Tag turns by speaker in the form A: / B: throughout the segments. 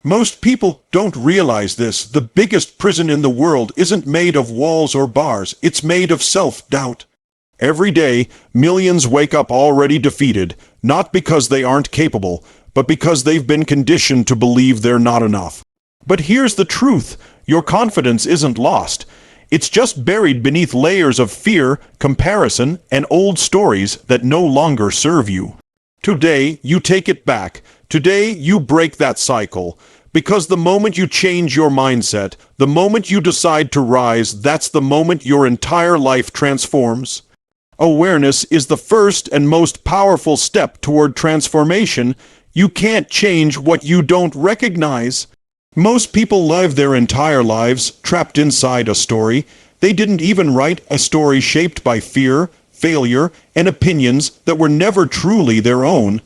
A: Most people don't realize this. The biggest prison in the world isn't made of walls or bars. It's made of self-doubt. Every day, millions wake up already defeated, not because they aren't capable, but because they've been conditioned to believe they're not enough. But here's the truth. Your confidence isn't lost. It's just buried beneath layers of fear, comparison, and old stories that no longer serve you. Today, you take it back. Today, you break that cycle. Because the moment you change your mindset, the moment you decide to rise, that's the moment your entire life transforms. Awareness is the first and most powerful step toward transformation. You can't change what you don't recognize. Most people live their entire lives trapped inside a story. They didn't even write a story shaped by fear, failure, and opinions that were never truly their own.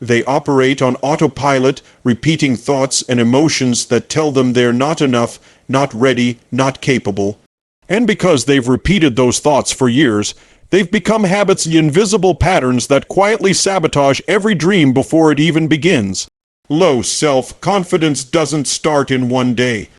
A: They operate on autopilot, repeating thoughts and emotions that tell them they're not enough, not ready, not capable. And because they've repeated those thoughts for years, they've become habits, the invisible patterns that quietly sabotage every dream before it even begins. Low self-confidence doesn't start in one day.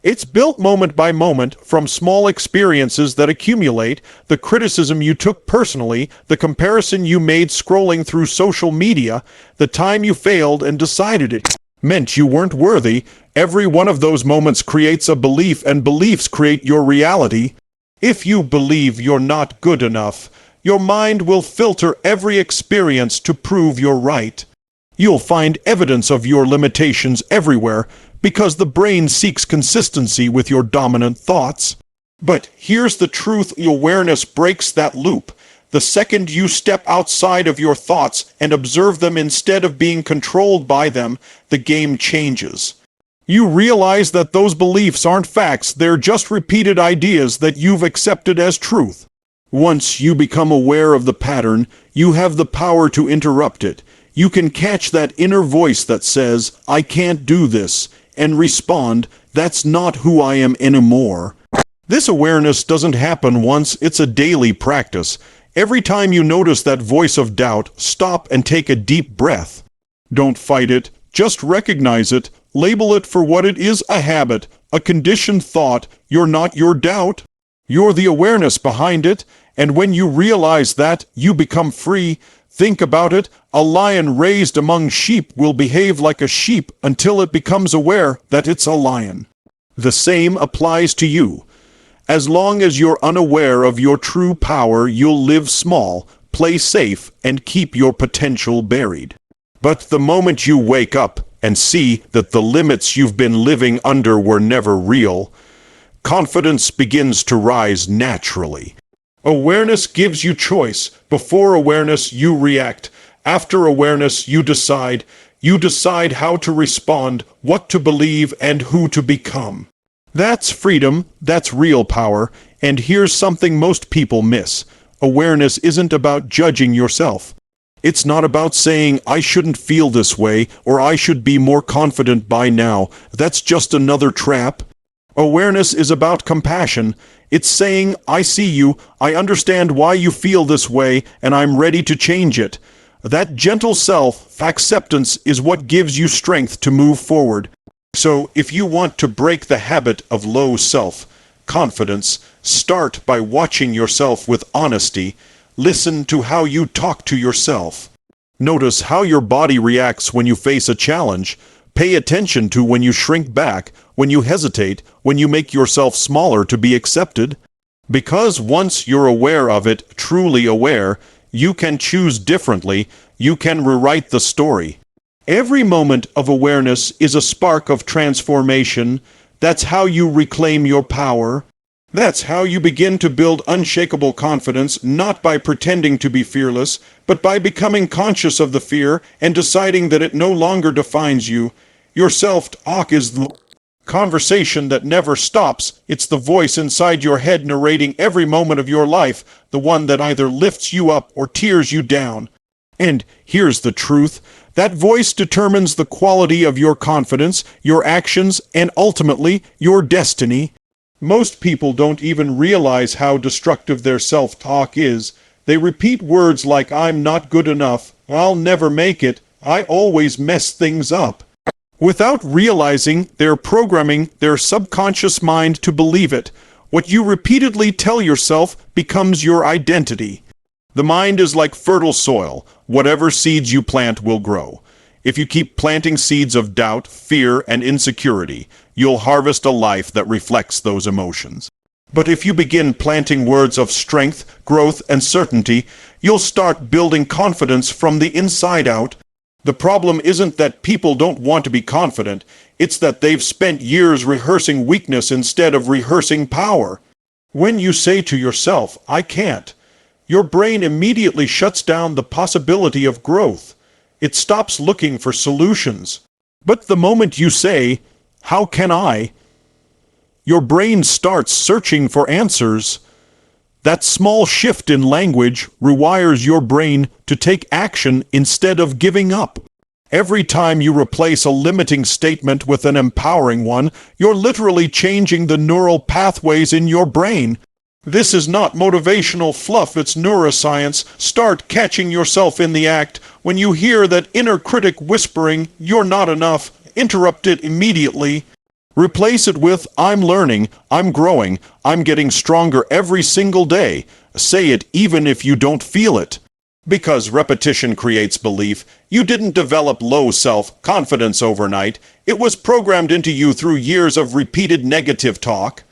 A: It's built moment by moment from small experiences that accumulate, the criticism you took personally, the comparison you made scrolling through social media, the time you failed and decided it meant you weren't worthy. Every one of those moments creates a belief, and beliefs create your reality. If you believe you're not good enough, your mind will filter every experience to prove you're right. You'll find evidence of your limitations everywhere because the brain seeks consistency with your dominant thoughts. But here's the truth: awareness breaks that loop. The second you step outside of your thoughts and observe them instead of being controlled by them, the game changes. You realize that those beliefs aren't facts, they're just repeated ideas that you've accepted as truth. Once you become aware of the pattern, you have the power to interrupt it. You can catch that inner voice that says, "I can't do this," and respond, "That's not who I am anymore." This awareness doesn't happen once, it's a daily practice. Every time you notice that voice of doubt, stop and take a deep breath. Don't fight it, just recognize it, label it for what it is: a habit, a conditioned thought. You're not your doubt. You're the awareness behind it, and when you realize that, you become free. Think about it. A lion raised among sheep will behave like a sheep until it becomes aware that it's a lion. The same applies to you. As long as you're unaware of your true power, you'll live small, play safe, and keep your potential buried. But the moment you wake up and see that the limits you've been living under were never real, confidence begins to rise naturally. Awareness gives you choice. Before awareness, you react. After awareness, you decide. You decide how to respond, what to believe, and who to become. That's freedom. That's real power. And here's something most people miss. Awareness isn't about judging yourself. It's not about saying, "I shouldn't feel this way," or "I should be more confident by now." That's just another trap. Awareness is about compassion. It's saying, "I see you, I understand why you feel this way, and I'm ready to change it." That gentle self-acceptance is what gives you strength to move forward. So, if you want to break the habit of low self-confidence, start by watching yourself with honesty. Listen to how you talk to yourself. Notice how your body reacts when you face a challenge. Pay attention to when you shrink back, when you hesitate, when you make yourself smaller to be accepted. Because once you're aware of it, truly aware, you can choose differently. You can rewrite the story. Every moment of awareness is a spark of transformation. That's how you reclaim your power. That's how you begin to build unshakable confidence, not by pretending to be fearless, but by becoming conscious of the fear and deciding that it no longer defines you. Your self-talk is the conversation that never stops. It's the voice inside your head narrating every moment of your life, the one that either lifts you up or tears you down. And here's the truth. That voice determines the quality of your confidence, your actions, and ultimately, your destiny. Most people don't even realize how destructive their self-talk is. They repeat words like, "I'm not good enough," "I'll never make it," "I always mess things up." Without realizing, they're programming their subconscious mind to believe it. What you repeatedly tell yourself becomes your identity. The mind is like fertile soil. Whatever seeds you plant will grow. If you keep planting seeds of doubt, fear, and insecurity, you'll harvest a life that reflects those emotions. But if you begin planting words of strength, growth, and certainty, you'll start building confidence from the inside out. The problem isn't that people don't want to be confident, it's that they've spent years rehearsing weakness instead of rehearsing power. When you say to yourself, "I can't," your brain immediately shuts down the possibility of growth. It stops looking for solutions. But the moment you say, "How can I?" your brain starts searching for answers. That small shift in language rewires your brain to take action instead of giving up. Every time you replace a limiting statement with an empowering one, you're literally changing the neural pathways in your brain. This is not motivational fluff, it's neuroscience. Start catching yourself in the act. When you hear that inner critic whispering, "You're not enough," interrupt it immediately. Replace it with, "I'm learning, I'm growing, I'm getting stronger every single day." Say it even if you don't feel it. Because repetition creates belief. You didn't develop low self-confidence overnight. It was programmed into you through years of repeated negative talk.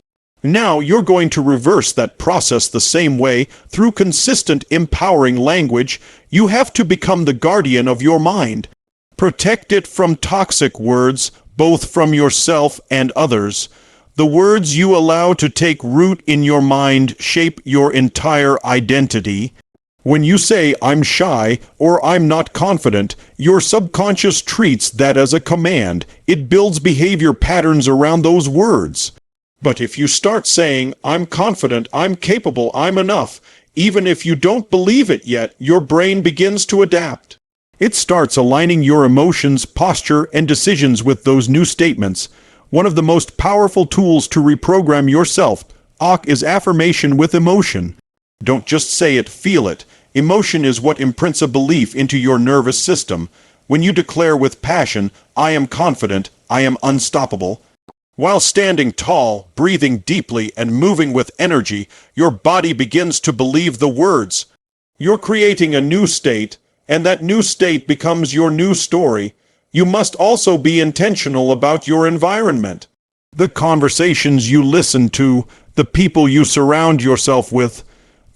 A: Now you're going to reverse that process the same way through consistent, empowering language. You have to become the guardian of your mind. Protect it from toxic words, both from yourself and others. The words you allow to take root in your mind shape your entire identity. When you say, "I'm shy," or "I'm not confident," your subconscious treats that as a command. It builds behavior patterns around those words. But if you start saying, "I'm confident, I'm capable, I'm enough," even if you don't believe it yet, your brain begins to adapt. It starts aligning your emotions, posture, and decisions with those new statements. One of the most powerful tools to reprogram yourself, is affirmation with emotion. Don't just say it, feel it. Emotion is what imprints a belief into your nervous system. When you declare with passion, "I am confident, I am unstoppable," while standing tall, breathing deeply, and moving with energy, your body begins to believe the words. You're creating a new state, and that new state becomes your new story. You must also be intentional about your environment. The conversations you listen to, the people you surround yourself with,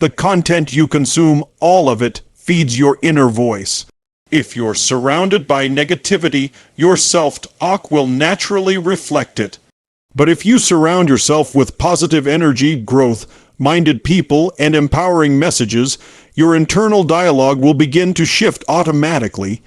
A: the content you consume, all of it feeds your inner voice. If you're surrounded by negativity, your self-talk will naturally reflect it. But if you surround yourself with positive energy, growth-minded people, and empowering messages, your internal dialogue will begin to shift automatically.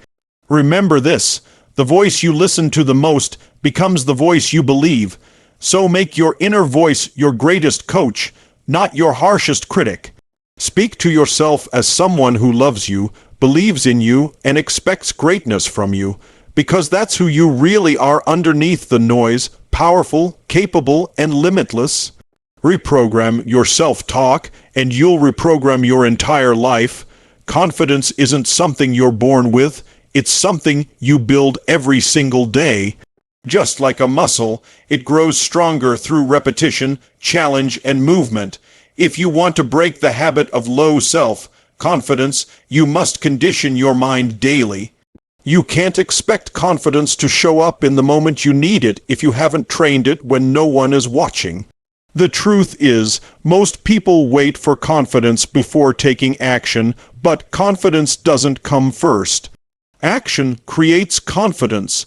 A: Remember this, the voice you listen to the most becomes the voice you believe. So make your inner voice your greatest coach, not your harshest critic. Speak to yourself as someone who loves you, believes in you, and expects greatness from you, because that's who you really are underneath the noise, powerful, capable, and limitless. Reprogram your self-talk, and you'll reprogram your entire life. Confidence isn't something you're born with, it's something you build every single day. Just like a muscle, it grows stronger through repetition, challenge, and movement. If you want to break the habit of low self-confidence, you must condition your mind daily. You can't expect confidence to show up in the moment you need it if you haven't trained it when no one is watching. The truth is, most people wait for confidence before taking action, but confidence doesn't come first. Action creates confidence.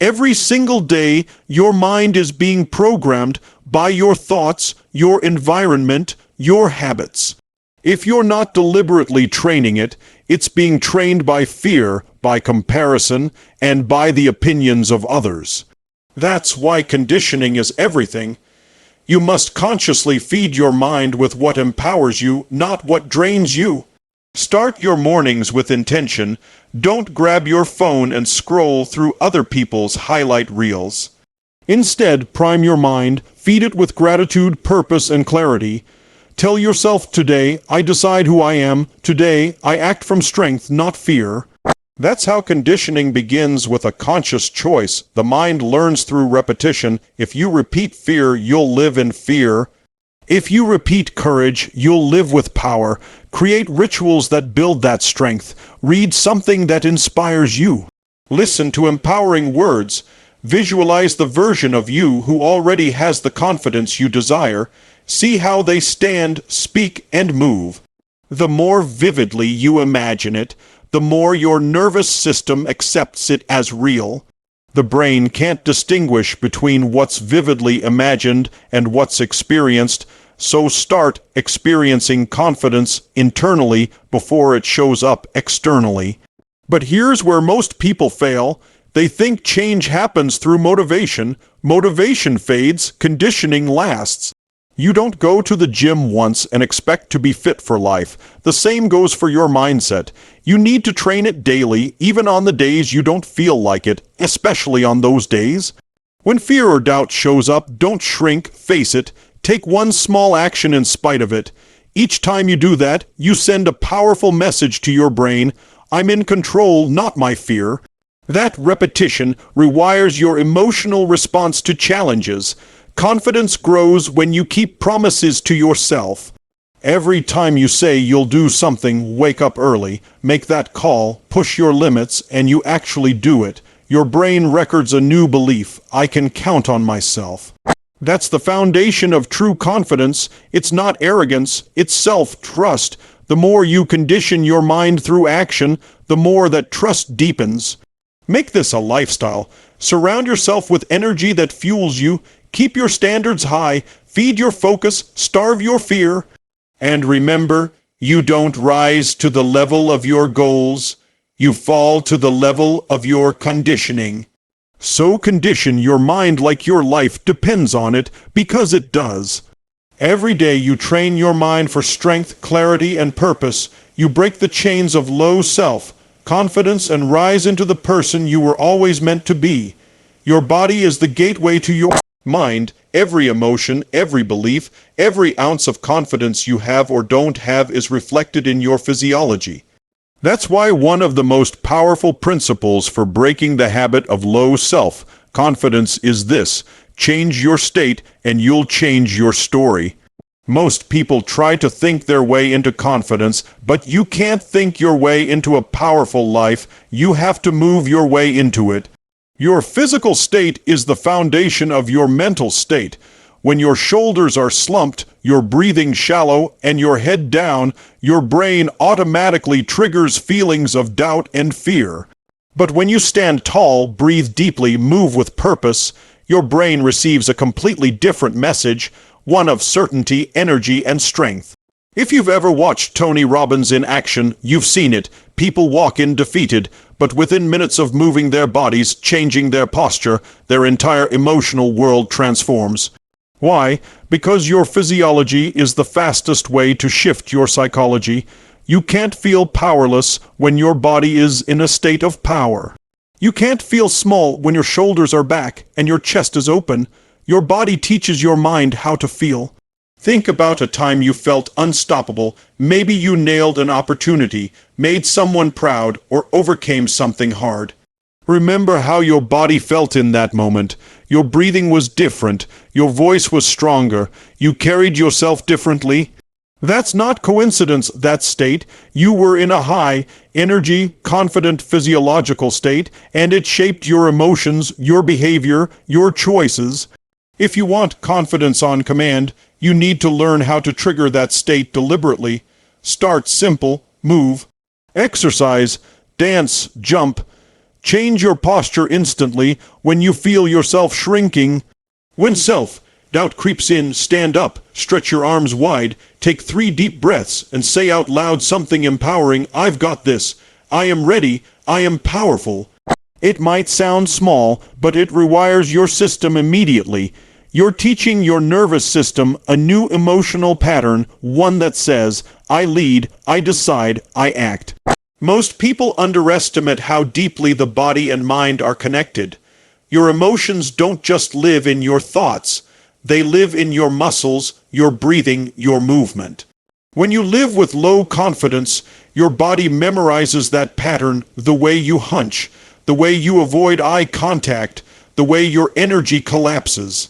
A: Every single day, your mind is being programmed by your thoughts, your environment, your habits. If you're not deliberately training it, it's being trained by fear, by comparison, and by the opinions of others. That's why conditioning is everything. You must consciously feed your mind with what empowers you, not what drains you. Start your mornings with intention. Don't grab your phone and scroll through other people's highlight reels. Instead, prime your mind, feed it with gratitude, purpose, and clarity. Tell yourself today, "I decide who I am. Today, I act from strength, not fear." That's how conditioning begins, with a conscious choice. The mind learns through repetition. If you repeat fear, you'll live in fear. If you repeat courage, you'll live with power. Create rituals that build that strength. Read something that inspires you. Listen to empowering words. Visualize the version of you who already has the confidence you desire. See how they stand, speak, and move. The more vividly you imagine it, the more your nervous system accepts it as real. The brain can't distinguish between what's vividly imagined and what's experienced, so start experiencing confidence internally before it shows up externally. But here's where most people fail. They think change happens through motivation. Motivation fades, conditioning lasts. You don't go to the gym once and expect to be fit for life. The same goes for your mindset. You need to train it daily, even on the days you don't feel like it, especially on those days. When fear or doubt shows up, don't shrink, face it. Take one small action in spite of it. Each time you do that, you send a powerful message to your brain. I'm in control, not my fear. That repetition rewires your emotional response to challenges. Confidence grows when you keep promises to yourself. Every time you say you'll do something, wake up early, make that call, push your limits, and you actually do it, your brain records a new belief. I can count on myself. That's the foundation of true confidence. It's not arrogance, it's self-trust. The more you condition your mind through action, the more that trust deepens. Make this a lifestyle. Surround yourself with energy that fuels you. Keep your standards high, feed your focus, starve your fear. And remember, you don't rise to the level of your goals. You fall to the level of your conditioning. So condition your mind like your life depends on it, because it does. Every day you train your mind for strength, clarity, and purpose. You break the chains of low self-confidence and rise into the person you were always meant to be. Your body is the gateway to your mind. Every emotion, every belief, every ounce of confidence you have or don't have is reflected in your physiology. That's why one of the most powerful principles for breaking the habit of low self-confidence is this: change your state and you'll change your story. Most people try to think their way into confidence, but you can't think your way into a powerful life. You have to move your way into it. Your physical state is the foundation of your mental state. When your shoulders are slumped, your breathing shallow, and your head down, your brain automatically triggers feelings of doubt and fear. But when you stand tall, breathe deeply, move with purpose, your brain receives a completely different message, one of certainty, energy, and strength. If you've ever watched Tony Robbins in action, you've seen it. People walk in defeated, but within minutes of moving their bodies, changing their posture, their entire emotional world transforms. Why? Because your physiology is the fastest way to shift your psychology. You can't feel powerless when your body is in a state of power. You can't feel small when your shoulders are back and your chest is open. Your body teaches your mind how to feel. Think about a time you felt unstoppable. Maybe you nailed an opportunity, made someone proud, or overcame something hard. Remember how your body felt in that moment. Your breathing was different. Your voice was stronger. You carried yourself differently. That's not coincidence, that state. You were in a high, energy, confident physiological state, and it shaped your emotions, your behavior, your choices. If you want confidence on command, you need to learn how to trigger that state deliberately. Start simple, move, exercise, dance, jump. Change your posture instantly when you feel yourself shrinking. When self-doubt creeps in, stand up, stretch your arms wide, take 3 deep breaths, and say out loud something empowering. I've got this. I am ready. I am powerful. It might sound small, but it rewires your system immediately. You're teaching your nervous system a new emotional pattern, one that says, I lead, I decide, I act. Most people underestimate how deeply the body and mind are connected. Your emotions don't just live in your thoughts. They live in your muscles, your breathing, your movement. When you live with low confidence, Your body memorizes that pattern, the way you hunch, the way you avoid eye contact, the way your energy collapses.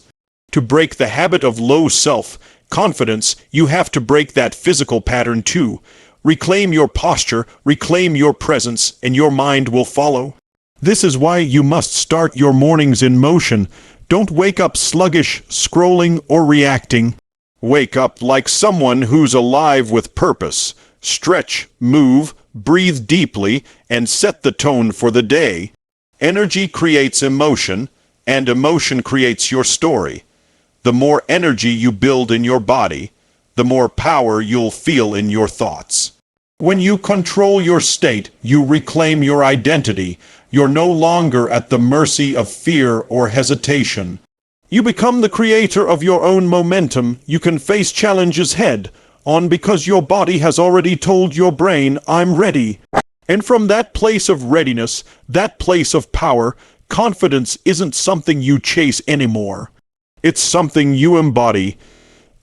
A: To break the habit of low self-confidence, you have to break that physical pattern too. Reclaim your posture, reclaim your presence, and your mind will follow. This is why you must start your mornings in motion. Don't wake up sluggish, scrolling, or reacting. Wake up like someone who's alive with purpose. Stretch, move, breathe deeply, and set the tone for the day. Energy creates emotion, and emotion creates your story. The more energy you build in your body, the more power you'll feel in your thoughts. When you control your state, you reclaim your identity. You're no longer at the mercy of fear or hesitation. You become the creator of your own momentum. You can face challenges head on because your body has already told your brain, I'm ready. And from that place of readiness, that place of power, confidence isn't something you chase anymore. It's something you embody.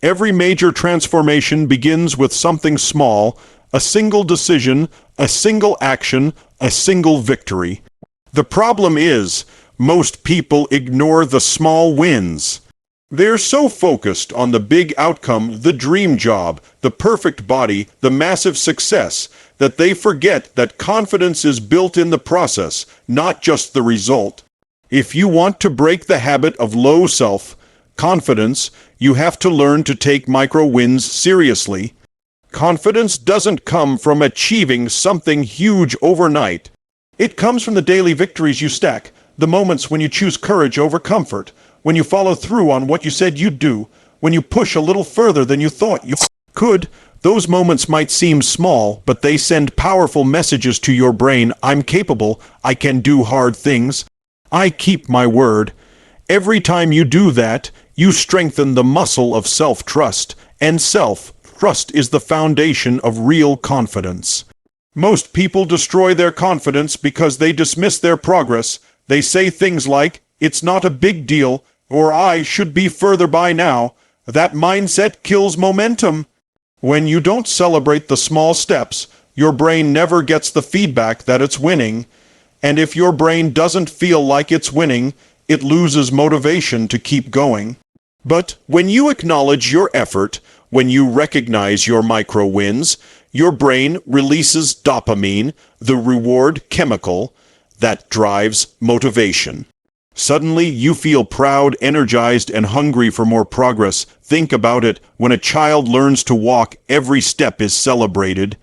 A: Every major transformation begins with something small, a single decision, a single action, a single victory. The problem is, most people ignore the small wins. They're so focused on the big outcome, the dream job, the perfect body, the massive success, that they forget that confidence is built in the process, not just the result. If you want to break the habit of low self-confidence, you have to learn to take micro wins seriously. Confidence doesn't come from achieving something huge overnight. It comes from the daily victories you stack, the moments when you choose courage over comfort, when you follow through on what you said you'd do, when you push a little further than you thought you could. Those moments might seem small, but they send powerful messages to your brain. I'm capable. I can do hard things. I keep my word. Every time you do that, you strengthen the muscle of self-trust, and self-trust is the foundation of real confidence. Most people destroy their confidence because they dismiss their progress. They say things like, it's not a big deal, or I should be further by now. That mindset kills momentum. When you don't celebrate the small steps, your brain never gets the feedback that it's winning. And if your brain doesn't feel like it's winning, it loses motivation to keep going. But when you acknowledge your effort, when you recognize your micro wins, your brain releases dopamine, the reward chemical that drives motivation. Suddenly, you feel proud, energized, and hungry for more progress. Think about it. When a child learns to walk, every step is celebrated.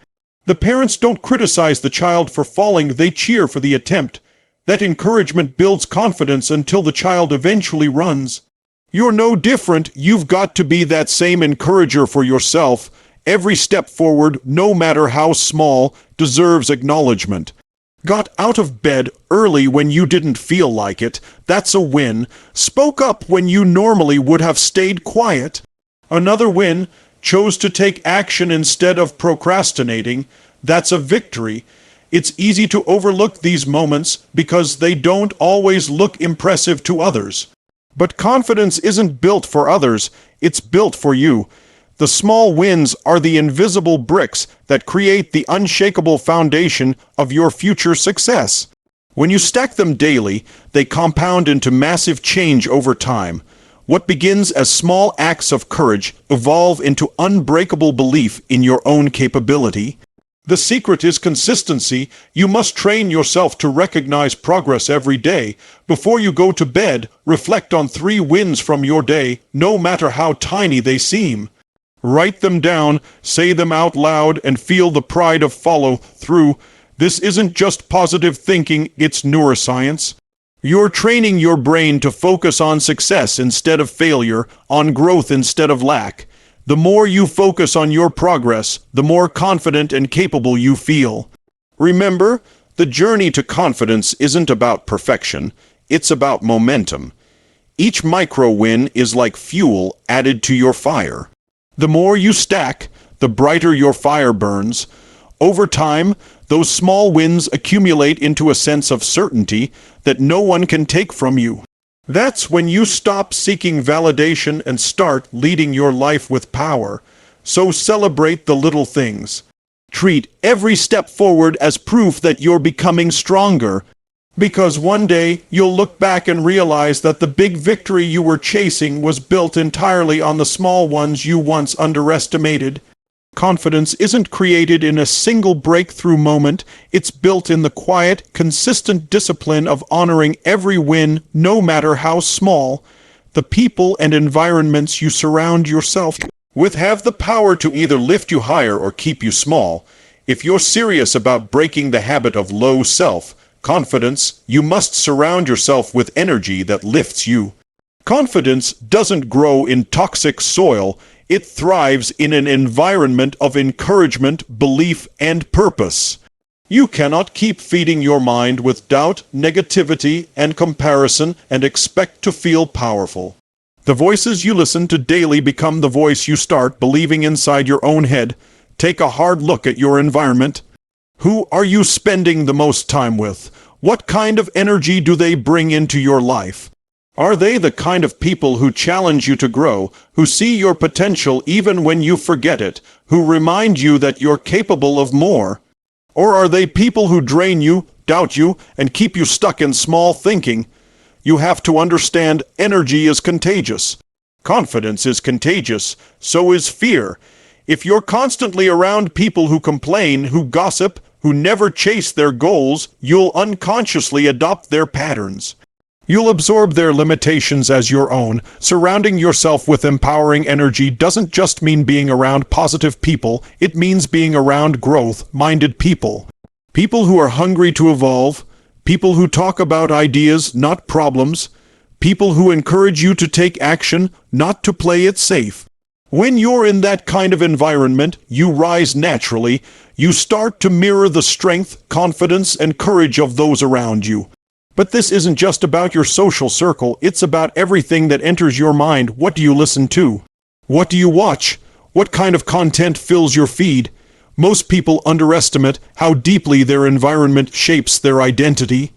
A: The parents don't criticize the child for falling, they cheer for the attempt. That encouragement builds confidence until the child eventually runs. You're no different. You've got to be that same encourager for yourself. Every step forward, no matter how small, deserves acknowledgement. Got out of bed early when you didn't feel like it. That's a win. Spoke up when you normally would have stayed quiet. Another win. Chose to take action instead of procrastinating. That's a victory. It's easy to overlook these moments because they don't always look impressive to others. But confidence isn't built for others. It's built for you. The small wins are the invisible bricks that create the unshakable foundation of your future success. When you stack them daily, they compound into massive change over time. What begins as small acts of courage evolve into unbreakable belief in your own capability. The secret is consistency. You must train yourself to recognize progress every day. Before you go to bed, reflect on 3 wins from your day, no matter how tiny they seem. Write them down, say them out loud, and feel the pride of follow-through. This isn't just positive thinking, it's neuroscience. You're training your brain to focus on success instead of failure, on growth instead of lack. The more you focus on your progress, the more confident and capable you feel. Remember, the journey to confidence isn't about perfection, it's about momentum. Each micro-win is like fuel added to your fire. The more you stack, the brighter your fire burns. Over time, those small wins accumulate into a sense of certainty that no one can take from you. That's when you stop seeking validation and start leading your life with power. So celebrate the little things. Treat every step forward as proof that you're becoming stronger. Because one day you'll look back and realize that the big victory you were chasing was built entirely on the small ones you once underestimated. Confidence isn't created in a single breakthrough moment. It's built in the quiet, consistent discipline of honoring every win, no matter how small. The people and environments you surround yourself with have the power to either lift you higher or keep you small. If you're serious about breaking the habit of low self-confidence, you must surround yourself with energy that lifts you. Confidence doesn't grow in toxic soil. It thrives in an environment of encouragement, belief, and purpose. You cannot keep feeding your mind with doubt, negativity, and comparison and expect to feel powerful. The voices you listen to daily become the voice you start believing inside your own head. Take a hard look at your environment. Who are you spending the most time with? What kind of energy do they bring into your life? Are they the kind of people who challenge you to grow, who see your potential even when you forget it, who remind you that you're capable of more? Or are they people who drain you, doubt you, and keep you stuck in small thinking? You have to understand energy is contagious. Confidence is contagious. So is fear. If you're constantly around people who complain, who gossip, who never chase their goals, you'll unconsciously adopt their patterns. You'll absorb their limitations as your own. Surrounding yourself with empowering energy doesn't just mean being around positive people, it means being around growth-minded people. People who are hungry to evolve, people who talk about ideas, not problems, people who encourage you to take action, not to play it safe. When you're in that kind of environment, you rise naturally. You start to mirror the strength, confidence, and courage of those around you. But this isn't just about your social circle, it's about everything that enters your mind. What do you listen to? What do you watch? What kind of content fills your feed? Most people underestimate how deeply their environment shapes their identity.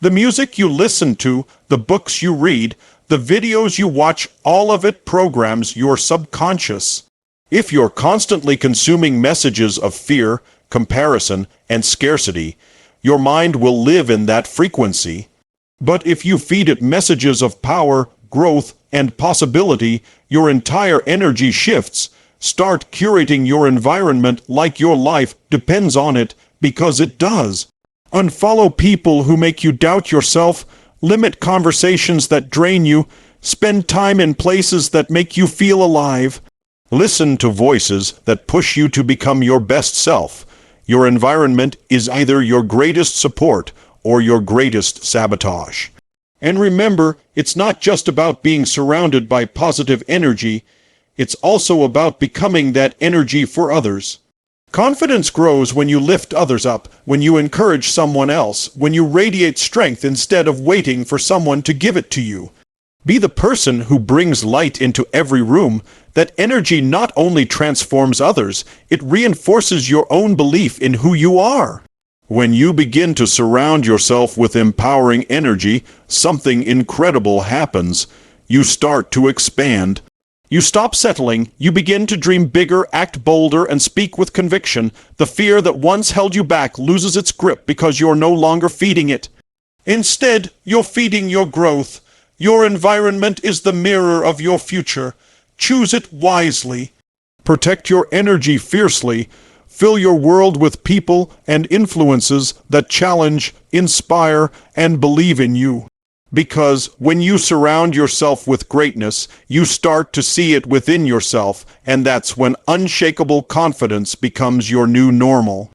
A: The music you listen to, the books you read, the videos you watch, all of it programs your subconscious. If you're constantly consuming messages of fear, comparison, and scarcity, your mind will live in that frequency. But if you feed it messages of power, growth, and possibility, your entire energy shifts. Start curating your environment like your life depends on it, because it does. Unfollow people who make you doubt yourself. Limit conversations that drain you. Spend time in places that make you feel alive. Listen to voices that push you to become your best self. Your environment is either your greatest support or your greatest sabotage. And remember, it's not just about being surrounded by positive energy, it's also about becoming that energy for others. Confidence grows when you lift others up, when you encourage someone else, when you radiate strength instead of waiting for someone to give it to you. Be the person who brings light into every room. That energy not only transforms others, it reinforces your own belief in who you are. When you begin to surround yourself with empowering energy, something incredible happens. You start to expand. You stop settling, you begin to dream bigger, act bolder, and speak with conviction. The fear that once held you back loses its grip because you're no longer feeding it. Instead, you're feeding your growth. Your environment is the mirror of your future. Choose it wisely. Protect your energy fiercely. Fill your world with people and influences that challenge, inspire, and believe in you. Because when you surround yourself with greatness, you start to see it within yourself, and that's when unshakable confidence becomes your new normal.